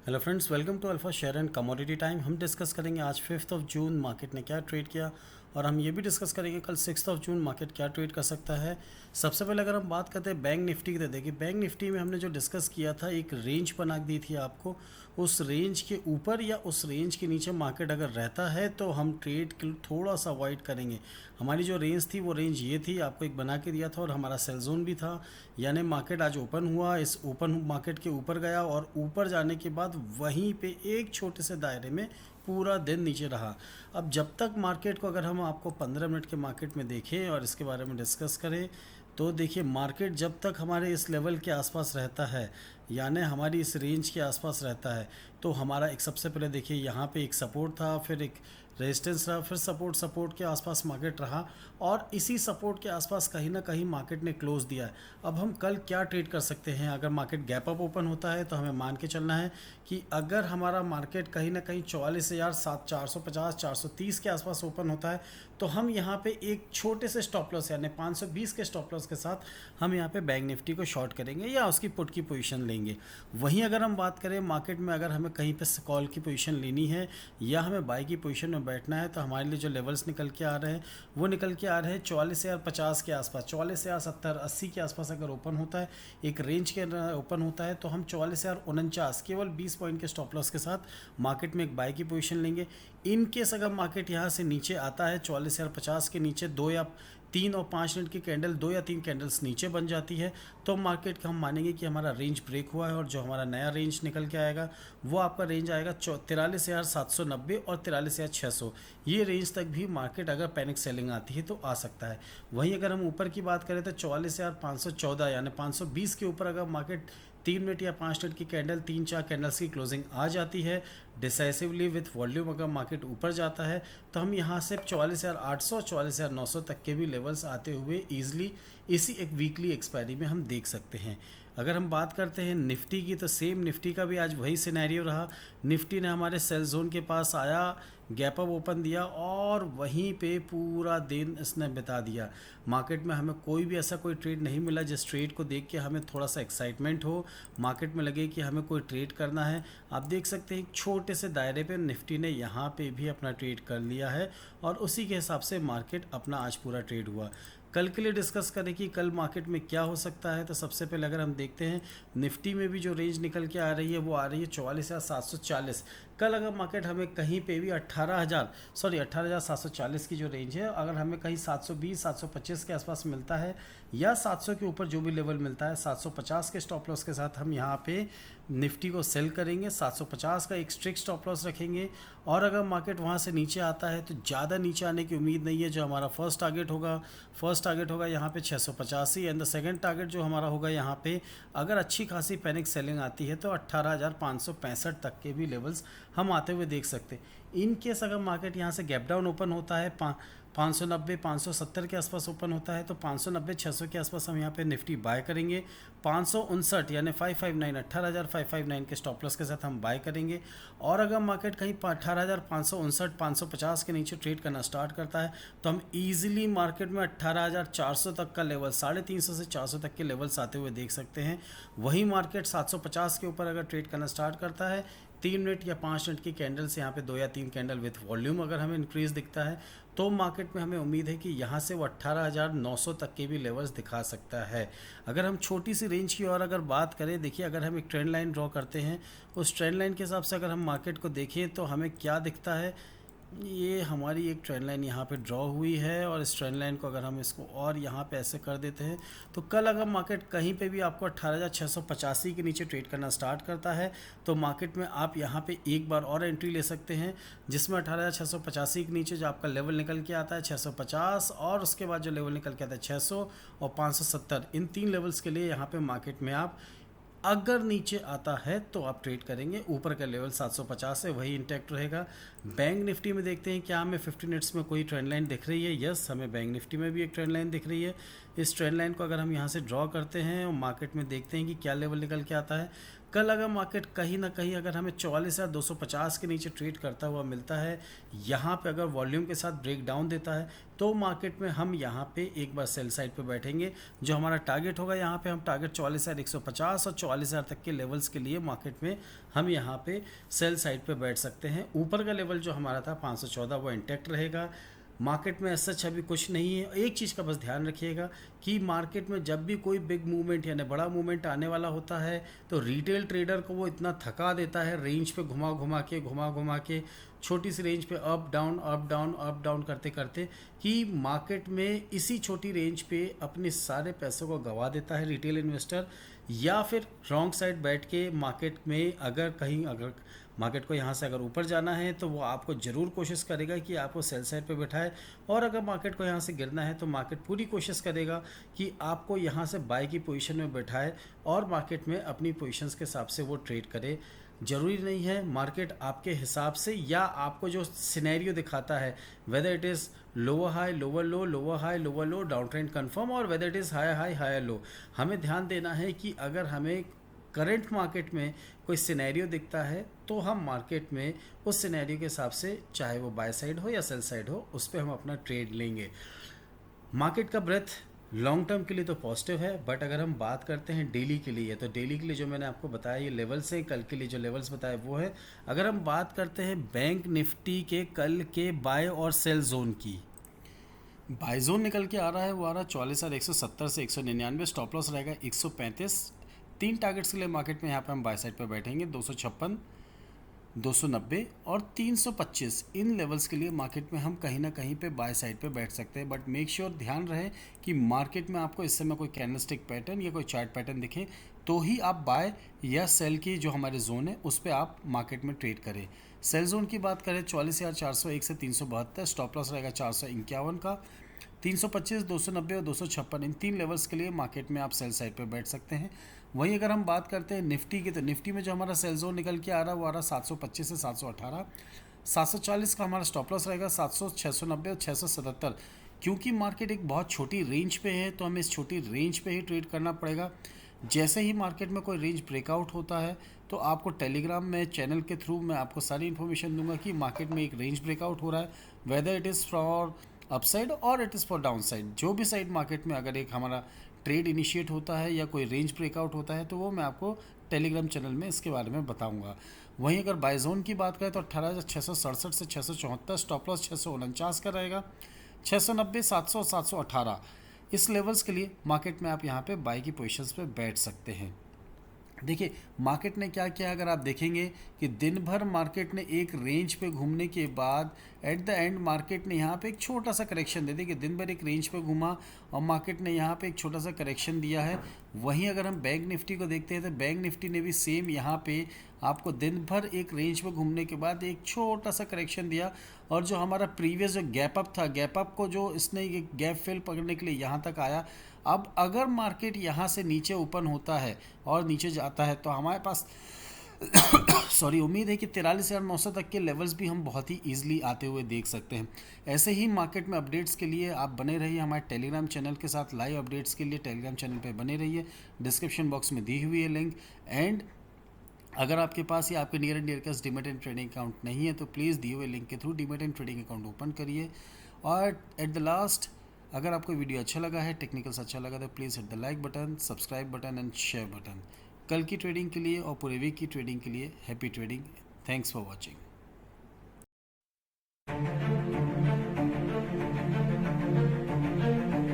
Hello friends, welcome to alpha share and commodity time. हम discuss करेंगे आज 5 जून market ने क्या ट्रेड किया और हम ये भी डिस्कस करेंगे कल 6 जून मार्केट क्या ट्रेड कर सकता है। सबसे पहले अगर हम बात करते हैं बैंक निफ्टी की, तो देखिए बैंक निफ्टी में हमने जो डिस्कस किया था, एक रेंज बना दी थी आपको। उस रेंज के ऊपर या उस रेंज के नीचे मार्केट अगर रहता है तो हम ट्रेड के थोड़ा सा अवॉइड करेंगे। हमारी जो रेंज थी वो रेंज ये थी, आपको एक बना के दिया था और हमारा सेल जोन भी था। यानी मार्केट आज ओपन हुआ, इस ओपन मार्केट के ऊपर गया और ऊपर जाने के बाद वहीं पे एक छोटे से दायरे में पूरा दिन नीचे रहा। अब जब तक मार्केट को, अगर हम आपको 15 मिनट के मार्केट में देखें और इसके बारे में डिस्कस करें, तो देखिए मार्केट जब तक हमारे इस लेवल के आसपास रहता है, यानी हमारी इस रेंज के आसपास रहता है, तो हमारा एक, सबसे पहले देखिए यहाँ पे एक सपोर्ट था, फिर एक रेजिस्टेंस रहा, फिर सपोर्ट के आसपास मार्केट रहा और इसी सपोर्ट के आसपास कहीं ना कहीं मार्केट ने क्लोज दिया है। अब हम कल क्या ट्रेड कर सकते हैं? अगर मार्केट गैप अप ओपन होता है तो हमें मान के चलना है कि अगर हमारा मार्केट कहीं ना कहीं 44,450 430 के आसपास ओपन होता है तो हम यहाँ पे एक छोटे से स्टॉप लॉस यानी 520 के स्टॉप लॉस के साथ हम यहाँ पे बैंक निफ्टी को शॉर्ट करेंगे या उसकी पुट की पोजीशन लेंगे। वहीं अगर हम बात करें मार्केट में, अगर हमें कहीं पे कॉल की पोजीशन लेनी है या हमें बाई की पोजीशन में बैठना है, तो हमारे लिए जो लेवल्स निकल के आ रहे हैं वो निकल के आ रहे हैं 44,050 के आसपास, 44,070-80 के आसपास अगर ओपन होता है, एक रेंज के ओपन होता है, तो हम 44,049 केवल 20 पॉइंट के स्टॉप लॉस के साथ मार्केट में एक बाई की पोजीशन लेंगे। इन केस अगर मार्केट यहाँ से नीचे आता है 44,050 के नीचे 2 या 3 और 5 मिनट की कैंडल, 2 या 3 कैंडल्स नीचे बन जाती है, तो मार्केट का हम मानेंगे कि हमारा रेंज ब्रेक हुआ है और जो हमारा नया रेंज निकल के आएगा वो आपका रेंज आएगा 43,790 और 43,600। ये रेंज तक भी मार्केट अगर पैनिक सेलिंग आती है तो आ सकता है। वहीं अगर हम ऊपर की बात करें तो 44,514 यानी 520 के ऊपर अगर मार्केट 3 मिनट या 5 मिनट की कैंडल, 3-4 कैंडल्स की क्लोजिंग आ जाती है डिसाइसिवली विथ वॉल्यूम, अगर मार्केट ऊपर जाता है तो हम यहाँ से 44,800 44,900 तक के भी लेवल्स आते हुए ईजिली इसी एक वीकली एक्सपायरी में हम देख सकते हैं। अगर हम बात करते हैं निफ्टी की, तो सेम निफ्टी का भी आज वही सिनेरियो रहा। निफ्टी ने हमारे सेल जोन के पास आया, गैप अप ओपन दिया और वहीं पे पूरा दिन इसने बिता दिया। मार्केट में हमें कोई भी ऐसा कोई ट्रेड नहीं मिला जिस ट्रेड को देख के हमें थोड़ा सा एक्साइटमेंट हो, मार्केट में लगे कि हमें कोई ट्रेड करना है। आप देख सकते हैं एक छोटे से दायरे पे निफ्टी ने यहाँ पे भी अपना ट्रेड कर लिया है और उसी के हिसाब से मार्केट अपना आज पूरा ट्रेड हुआ। कल के लिए डिस्कस करें कि कल मार्केट में क्या हो सकता है, तो सबसे पहले अगर हम देखते हैं निफ्टी में भी जो रेंज निकल के आ रही है वो आ रही है 44,740। कल अगर मार्केट हमें कहीं पे भी 18,740 की जो रेंज है, अगर हमें कहीं 720 725 के आसपास मिलता है या 700 के ऊपर जो भी लेवल मिलता है, 750 के स्टॉप लॉस के साथ हम यहाँ पे निफ्टी को सेल करेंगे, 750 का एक स्ट्रिक्ट स्टॉप लॉस रखेंगे। और अगर मार्केट वहाँ से नीचे आता है तो ज़्यादा नीचे आने की उम्मीद नहीं है। जो हमारा फर्स्ट टारगेट होगा यहाँ पे 685 एंड द सेकंड टारगेट जो हमारा होगा यहाँ पे, अगर अच्छी खासी पैनिक सेलिंग आती है तो 18,565 तक के भी लेवल्स हम आते हुए देख सकते। इन केस अगर मार्केट यहाँ से गैप डाउन ओपन होता है 590 570 के आसपास ओपन होता है, तो 590 600 के आसपास हम यहाँ पे निफ्टी बाय करेंगे। 559 यानी 559 18,559 के स्टॉप लॉस के साथ हम बाय करेंगे। और अगर मार्केट कहीं 18,559 550 के नीचे ट्रेड करना स्टार्ट करता है तो हम ईजिली मार्केट में 18,400 तक का लेवल, 350 से 400 तक के लेवल्स आते हुए देख सकते हैं। वही मार्केट 750 के ऊपर अगर ट्रेड करना स्टार्ट करता है, 3 मिनट या 5 मिनट की कैंडल से यहाँ पे 2 या 3 कैंडल विथ वॉल्यूम अगर हमें इंक्रीज दिखता है, तो मार्केट में हमें उम्मीद है कि यहाँ से वो 18,900 तक के भी लेवल्स दिखा सकता है। अगर हम छोटी सी रेंज की और अगर बात करें, देखिए अगर हम एक ट्रेंड लाइन ड्रॉ करते हैं, उस ट्रेंड लाइन के हिसाब से अगर हम मार्केट को देखें तो हमें क्या दिखता है, ये हमारी एक ट्रेंड लाइन यहाँ पे ड्रॉ हुई है और इस ट्रेंड लाइन को अगर हम इसको और यहाँ पे ऐसे कर देते हैं, तो कल अगर मार्केट कहीं पे भी आपको 18,685 के नीचे ट्रेड करना स्टार्ट करता है तो मार्केट में आप यहाँ पे एक बार और एंट्री ले सकते हैं, जिसमें 18,685 के नीचे जो आपका लेवल निकल के आता है 650 और उसके बाद जो लेवल निकल के आता है 600 और 570, इन 3 लेवल्स के लिए यहाँ पे मार्केट में आप अगर नीचे आता है तो आप ट्रेड करेंगे। ऊपर का लेवल 750 है, वही इंटैक्ट रहेगा। बैंक निफ्टी में देखते हैं क्या हमें 15 मिनट्स में कोई ट्रेंड लाइन दिख रही है। यस, हमें बैंक निफ्टी में भी एक ट्रेंड लाइन दिख रही है। इस ट्रेंड लाइन को अगर हम यहाँ से ड्रॉ करते हैं और मार्केट में देखते हैं कि क्या लेवल निकल के आता है, कल अगर मार्केट कहीं ना कहीं अगर हमें 44,250 के नीचे ट्रेड करता हुआ मिलता है, यहाँ पे अगर वॉल्यूम के साथ ब्रेक डाउन देता है, तो मार्केट में हम यहाँ पे एक बार सेल साइड पे बैठेंगे। जो हमारा टारगेट होगा, यहाँ पे हम टारगेट 44,150 और 44,000 तक के लेवल्स के लिए मार्केट में हम यहाँ पे सेल साइड पे बैठ सकते हैं। ऊपर का लेवल जो हमारा था 514 वो इंटैक्ट रहेगा। मार्केट में सच अभी कुछ नहीं है। एक चीज़ का बस ध्यान रखिएगा कि मार्केट में जब भी कोई बिग मूवमेंट यानी बड़ा मूवमेंट आने वाला होता है, तो रिटेल ट्रेडर को वो इतना थका देता है, रेंज पे घुमा घुमा के छोटी सी रेंज पे अप डाउन करते करते, कि मार्केट में इसी छोटी रेंज पे अपने सारे पैसों को गंवा देता है रिटेल इन्वेस्टर। या फिर रॉन्ग साइड बैठ के मार्केट में अगर मार्केट को यहाँ से अगर ऊपर जाना है, तो वो आपको ज़रूर कोशिश करेगा कि आपको सेल साइड पे बैठाए, और अगर मार्केट को यहाँ से गिरना है तो मार्केट पूरी कोशिश करेगा कि आपको यहाँ से बाय की पोजीशन में बैठाए और मार्केट में अपनी पोजीशंस के हिसाब से वो ट्रेड करे। ज़रूरी नहीं है मार्केट आपके हिसाब से या आपको जो सिनेरियो दिखाता है, whether it is lower high lower low, lower high lower low, down trend confirm, और whether it is high high higher low, हमें ध्यान देना है कि अगर हमें करंट मार्केट में कोई सिनेरियो दिखता है, तो हम मार्केट में उस सिनेरियो के हिसाब से, चाहे वो बाय साइड हो या सेल साइड हो, उस पर हम अपना ट्रेड लेंगे। मार्केट का ब्रेथ लॉन्ग टर्म के लिए तो पॉजिटिव है, बट अगर हम बात करते हैं डेली के लिए, तो डेली के लिए जो मैंने आपको बताया ये लेवल्स हैं, कल के लिए जो लेवल्स बताए वो है। अगर हम बात करते हैं बैंक निफ्टी के कल के बाय और सेल जोन की, बाय जोन निकल के आ रहा है, वो आ रहा है 44,170 से 199, स्टॉप लॉस रहेगा 135। 3 टारगेट्स के लिए मार्केट में यहाँ पे हम बाय साइड पे बैठेंगे, 256, 290 और 325। इन लेवल्स के लिए मार्केट में हम कहीं ना कहीं पे बाय साइड पे बैठ सकते हैं, बट मेक श्योर ध्यान रहे कि मार्केट में आपको इस समय कोई कैंडलस्टिक पैटर्न या कोई चार्ट पैटर्न दिखे, तो ही आप बाय या सेल की जो हमारे जोन है उस पर आप मार्केट में ट्रेड करें। सेल जोन की बात करें 44,401 से 372, स्टॉप लॉस रहेगा 451 का, 325, 290 और 256। इन 3 लेवल्स के लिए मार्केट में आप सेल साइड पे बैठ सकते हैं। वहीं अगर हम बात करते हैं निफ्टी की, तो निफ्टी में जो हमारा सेल जोन निकल के आ रहा है वो आ रहा है 725 से 718, 740 का हमारा स्टॉप लॉस रहेगा, 700, 690 और 677। क्योंकि मार्केट एक बहुत छोटी रेंज पे है, तो हमें इस छोटी रेंज पे ही ट्रेड करना पड़ेगा। जैसे ही मार्केट में कोई रेंज ब्रेकआउट होता है, तो आपको टेलीग्राम में चैनल के थ्रू मैं आपको सारी इन्फॉर्मेशन दूंगा कि मार्केट में एक रेंज ब्रेकआउट हो रहा है, whether it is for upside और it is for down side. जो भी साइड मार्केट में अगर एक हमारा ट्रेड इनिशिएट होता है या कोई रेंज ब्रेकआउट होता है, तो वो मैं आपको टेलीग्राम चैनल में इसके बारे में बताऊंगा। वहीं अगर बाय जोन की बात करें तो 18,667 से 674, स्टॉप लॉस 649 का रहेगा, 690, 700, 718। इस लेवल्स के लिए मार्केट में आप यहाँ पे बाय की पोजीशंस पे बैठ सकते हैं। देखिए मार्केट ने क्या किया, अगर आप देखेंगे कि दिन भर मार्केट ने एक रेंज पे घूमने के बाद एट द एंड मार्केट ने यहाँ पे एक छोटा सा करेक्शन दे दिया, कि दिन भर एक रेंज पे घूमा और मार्केट ने यहाँ पे एक छोटा सा करेक्शन दिया है। वहीं अगर हम बैंक निफ्टी को देखते हैं, तो बैंक निफ्टी ने भी सेम यहाँ पे आपको दिन भर एक रेंज पे घूमने के बाद एक छोटा सा करेक्शन दिया, और जो हमारा प्रीवियस जो गैप अप था, गैप अप को जो इसने एक गैप फिल पकड़ने के लिए यहाँ तक आया। अब अगर मार्केट यहाँ से नीचे ओपन होता है और नीचे जाता है, तो हमारे पास उम्मीद है कि 43,900 तक के लेवल्स भी हम बहुत ही ईजिली आते हुए देख सकते हैं। ऐसे ही मार्केट में अपडेट्स के लिए आप बने रहिए हमारे टेलीग्राम चैनल के साथ। लाइव अपडेट्स के लिए टेलीग्राम चैनल पे बने रहिए, डिस्क्रिप्शन बॉक्स में दी हुई है लिंक। एंड अगर आपके पास या आपके नियर एंड डियर का डीमैट एंड ट्रेडिंग अकाउंट नहीं है, तो प्लीज़ दिए हुए लिंक के through demat and trading account open करिए। और एट द लास्ट, अगर आपको वीडियो अच्छा लगा है, टेक्निकल्स अच्छा लगा, तो please hit the like button, subscribe button and share button. कल की ट्रेडिंग के लिए और पूरे वीक की ट्रेडिंग के लिए happy trading. Thanks for watching.